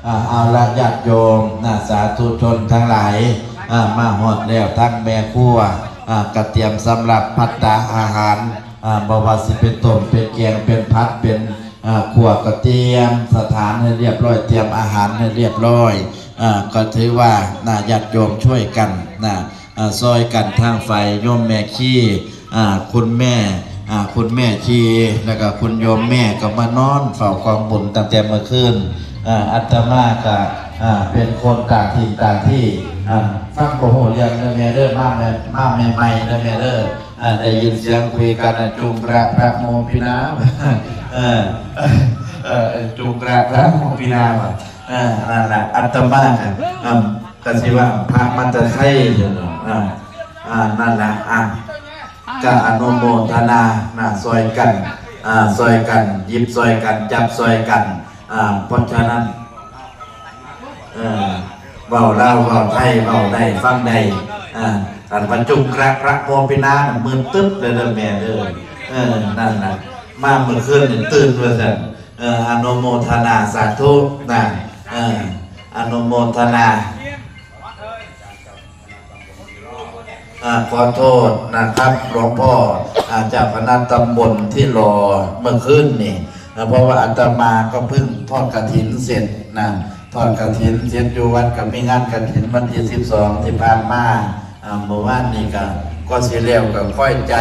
เอาละญาติโยมสาธุชนทั้งหลายมาหอดแล้วทั้งแม่ครัวกระเทียมสำหรับพัตตาอาหารบวาสิเป็นต้มเป็นแกงเป็นพัดเป็นขั่วกระเทียมสถานให้เรียบร้อยเตรียมอาหารให้เรียบร้อยก็ถือว่าญาติโยมช่วยกันซอยกันทางไฟโยมแม่ขี้คุณแม่ชีแล้วก็คุณโยมแม่ก็มานอนเฝ้ากองบุญตั้งแต่เมื่อคืนอาตมาก็เป็นคนต่างถิ่นต่างที่ฟังโอ้โหเรื่องแม่เด้อมาใหม่ๆแม่เด้อได้ยินเสียงคุยกันจุงกระพระโมพินาจุงกระพระโมพินานั่นแหละอาตมาก็สิว่าพระมันจะใช่นั่นแหละก็อนุโมทนาซอยกันหยิบซอยกันจับซอยกันเพราะฉะนั้นเบาเล่าเบาไทยเบาได้ฟังได้อันบรรจุพระโมพินามือตึ๊บเลยเด้อแม่เด้อนั่นนะมาเมื่อคืนตื่นเลยสิอนุโมทนาสาธุอนุโมทนาขอโทษนะครับหลวงพ่อเจ้าคณะตำบลที่รอเมื่อคืนนี่เพราะว่าอาตมาก็เพิ่งทอดกฐินเสร็จทอดกฐินเสร็จอยู่วัดกับมีงานกฐินวันที่12ที่ผ่านมาเมื่อวานนี้ก็เสียเลี้ยวก็ค่อยใจ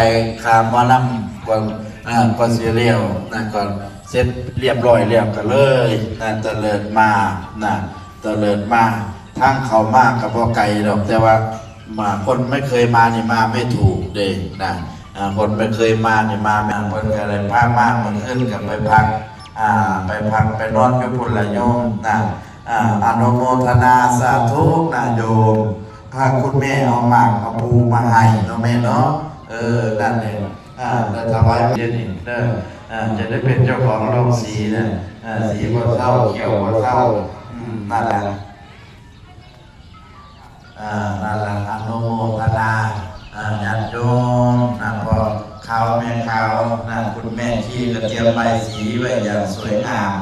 คามวาลัมก็เสียเลี้ยวก่อนเสร็จเรียบร้อยเรียบกันเลยเจริญมาเจริญมาทางเขามากกับพ่อไก่ดอกแต่ว่าคนไม่เคยมานี่มาไม่ถูกเด้คนไม่เคยมานี่มาคนอะไรพักมากมันขึ้นกับไปพักไปนอนกับพุทธโยมอนุโมทนาสาธุโยมพาคุณแม่เอาหมากเอาปูมาให้เนาะแม่เนาะนั่นเองแล้วถวายเย็นนี่จะได้เป็นเจ้าของโรงสีสีบ่เท่าเขียวบ่เท่านั่นแหละนั่นแหละอนุโมทนาญาติโยมพอข้าวแม่ข้าวคุณแม่ที่กระเทียมใบสีไว้อย่างสวยงาม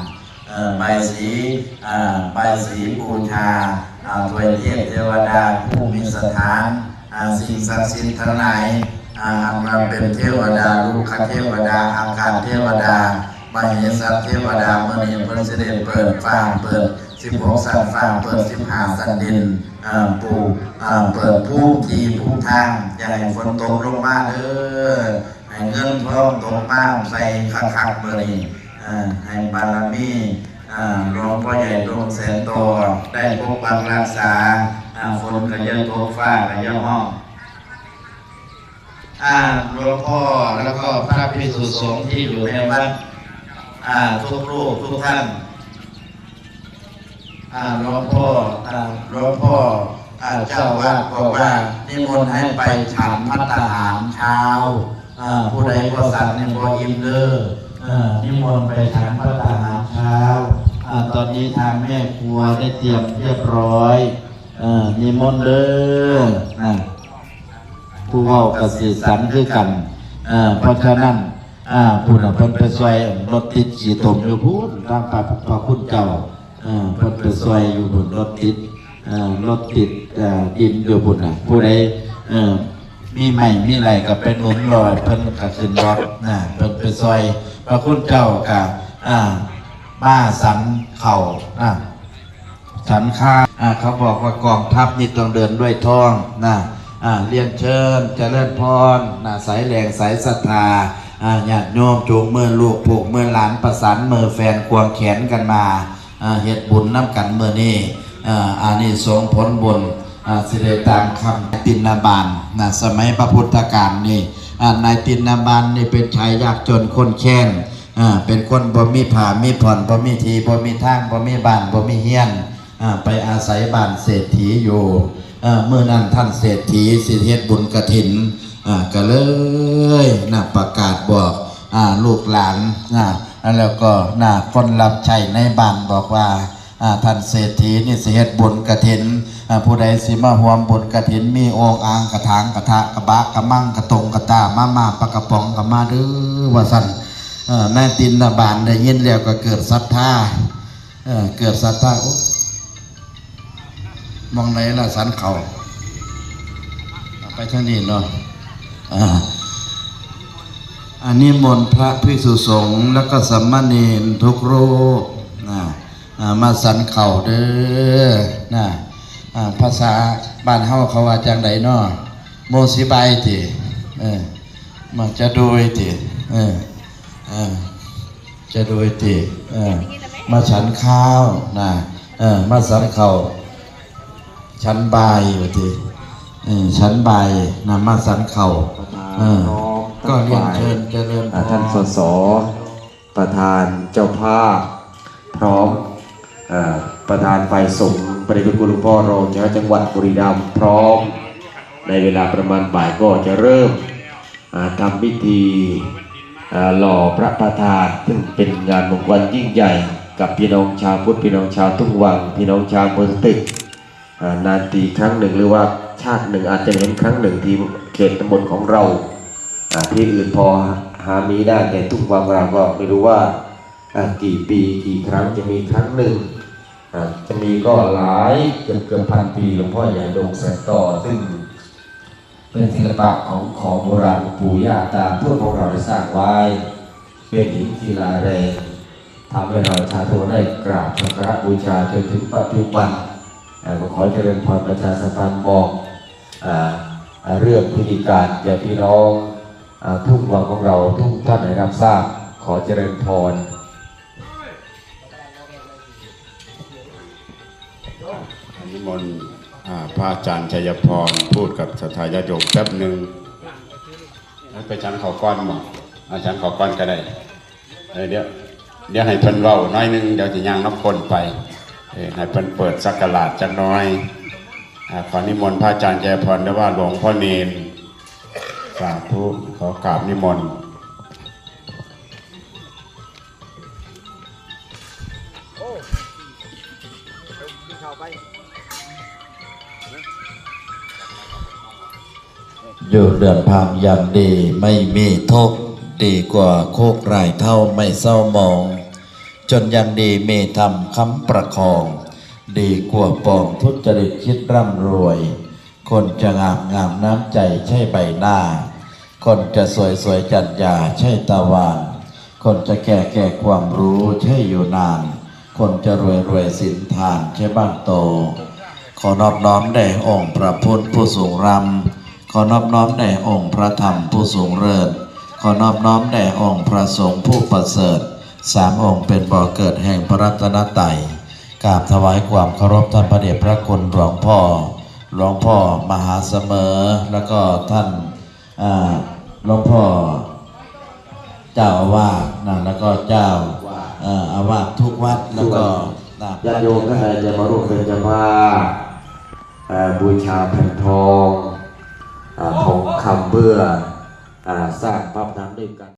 ใบสีบูชาถวยเทพเทวดาผู้มีสถานสิ่งศักดิ์สิทธิ์ทั้งหลายมาเป็นเทวดาลูกเทวดาอากาศเทวดามเหสัตเทวดาเมื่อนี้เพิ่นเสด็จเปิดฟ้าเปิด16สันฟ้าเปิด15สันดินปูเปิดผู้ที่ผู้ทางอย่าให้ฝนตกลงมาให้เงินทองตกมาใส่คักเมื่อนี้ให้บารมีหลวงพ่อใหญ่หลวงแสนโตได้ปกปักรักษาฝนกระยะตกฟ้ากระยะห้องหลวงพ่อแล้วก็พระภิกษุสงฆ์ที่อยู่ในวัดทุกรูปทุกท่านหลวงพ่อเจ้าวาดบอกว่านิมนต์ให้ไปฉันภัตตาหารเช้าผู้ใดก็สั่งนิมนต์อิ่มเด้อนิมนต์ไปฉันภัตตาหารเช้าตอนนี้ทางแม่ครัวได้เตรียมเรียบร้อยนิมนต์เด้อผู้เว้ากับสื่อสารคือกันเพราะฉะนั้นผู้นั้นเพิ่นไปซอยรถติดขี่ตมอยู่พูดทางพระคุณเจ้าเพิ่นไปซอยอยู่บนรถติดดินอยู่บนผู้ใดมีใหม่มีอะไรก็เป็นหนุนลอยเพิ่นก็ขึ้นรถเพิ่นไปซอยพระคุณเจ้ากับมาสันเข่าสันข้าเขาบอกว่ากองทัพนี่ต้องเดินด้วยท้องเรียนเชิญเจริญพรสายแรงสายศรัทธาญาติโยมจูงมือลูกผูกมือหลานประสานมือแฟนควงแขนกันมาเฮ็ดบุญน้ำกันเมื่อนี้อานิสงส์ผลบุญสิได้ตามคำตินนาบาลสมัยพระพุทธกาลนี่นายตินนาบาลนี่เป็นชายยากจนคนแค้นเป็นคนบ่มีผ่ามีผ่อนบ่มีทีบ่มีทางบ่มีบ้านบ่มีเฮียนไปอาศัยบ้านเศรษฐีอยู่เมื่อนั้นท่านเศรษฐีสิเฮ็ดบุญกฐินก็เลยประกาศบอกลูกหลานแล้วก็คนรับใช้ในบ้านบอกว่าท่านเศรษฐีนี่สิเฮ็ดบุญกฐินผู้ใดสิมาร่วมบุญกฐินมีโอ่งอ่างกระถางกระทะกระบะกระมังกระตงกระตามาปลากระป๋องก็มาเด้อว่าซั่นนายตินนาบาลได้ยินแล้วก็เกิดศรัทธา มองไหนล่ะสันเขาไปทางนี้เนาะอันนี้มนต์พระภิกษุสงฆ์แล้วก็สัมมาเนรทุกรูปมาสันเข่าเด้อภาษาบ้านเฮาเขาว่าจังไดเนาะโมสิบายติมันจะโดยติจะโดยติมาฉันข้าวมาสันเข่าฉันบายอยู่ติฉันบายมาสันเข่าก็เรียนเชิญเจริญพรท่านสสประธานเจ้าภาพพร้อมประธานฝ่ายสงฆ์พระเดชพระคุณหลวงพ่อรองเจ้าจังหวัดบุรีรัมย์พร้อมในเวลาประมาณบ่ายก็จะเริ่มทำพิธีหล่อพระประธานซึ่งเป็นงานมงคลยิ่งใหญ่กับพี่น้องชาวพุทธพี่น้องชาวทุ่งวังพี่น้องชาวเมืองตึกนานทีครั้งหนึ่งหรือว่าชาติหนึ่งอาจจะเห็นครั้งหนึ่งที่เขตตำบลของเราที่อื่นพอหามีได้แต่ทุ่งวังเราก็ไม่รู้ว่ากี่ปีกี่ครั้งจะมีครั้งหนึ่งจะมีก็หลายเกือบพันปีหลวงพ่อใหญ่ดงแสงต่อซึ่งเป็นศิลปะของโบราณปู่ย่าตาทวดของเราได้สร้างไว้เป็นหินศิลาแรงทำให้เราชาวพุทธได้กราบสักการะบูชาจนถึงปัจจุบันก็ขอเจริญพรประชาสัมพันธ์บอกเรื่องพิธีการแก่พี่น้องทุ่งวังของเราทุกท่านได้รับทราบขอเจริญพรนิมนต์พระอาจารย์ชัยพรพูดกับศรัทธาญาติโยมแป๊บหนึ่งไปฉันเขาก้อนบ่อาจารย์เขาก้อนก็ได้เดี๋ยวให้เพิ่นเว้าน้อยนึงเดี๋ยวจะย่างน้ำคนไปให้เพิ่นเปิดสักการะจักน้อยขอนิมนต์พระอาจารย์ชัยพรได้ว่าหลวงพ่อเนรสาธุขอกราบนิมนต์อยู่เดือนพามอย่างดีไม่มีทุกข์ดีกว่าโคกไร่เท่าไม่เศร้ามองจนยังดีมีธรรมคำประคองดีกว่าปองทุจริตคิดร่ำรวยคนจะงามน้ำใจใช่ใบหน้าคนจะสวยจัดยาใช่ตะวันคนจะแก่ความรู้ใช่อยู่นานคนจะรวยสินทานใช่บ้านโตขอนอบน้อมแด่องค์พระพุทธผู้สูงรำขอนอบน้อมแด่องค์พระธรรมผู้สูงเริศขอนอบน้อมแด่องค์พระสงฆ์ผู้ประเสริฐสามองค์เป็นบ่อเกิดแห่งพระรัตนตรัยกราบถวายความเคารพท่านพระเดชพระคุณหลวงพ่อมหาเสมอแล้วก็ท่านหลวงพ่อเจ้าอาวาสแล้วก็เจ้าอาวาสทุกวัดแล้วก็ญาติโยมท่านใดจะมาร่วมเป็นเจ้าภาพบูชาแผ่นทองคำเบื่อสร้างพระประธานด้วยกัน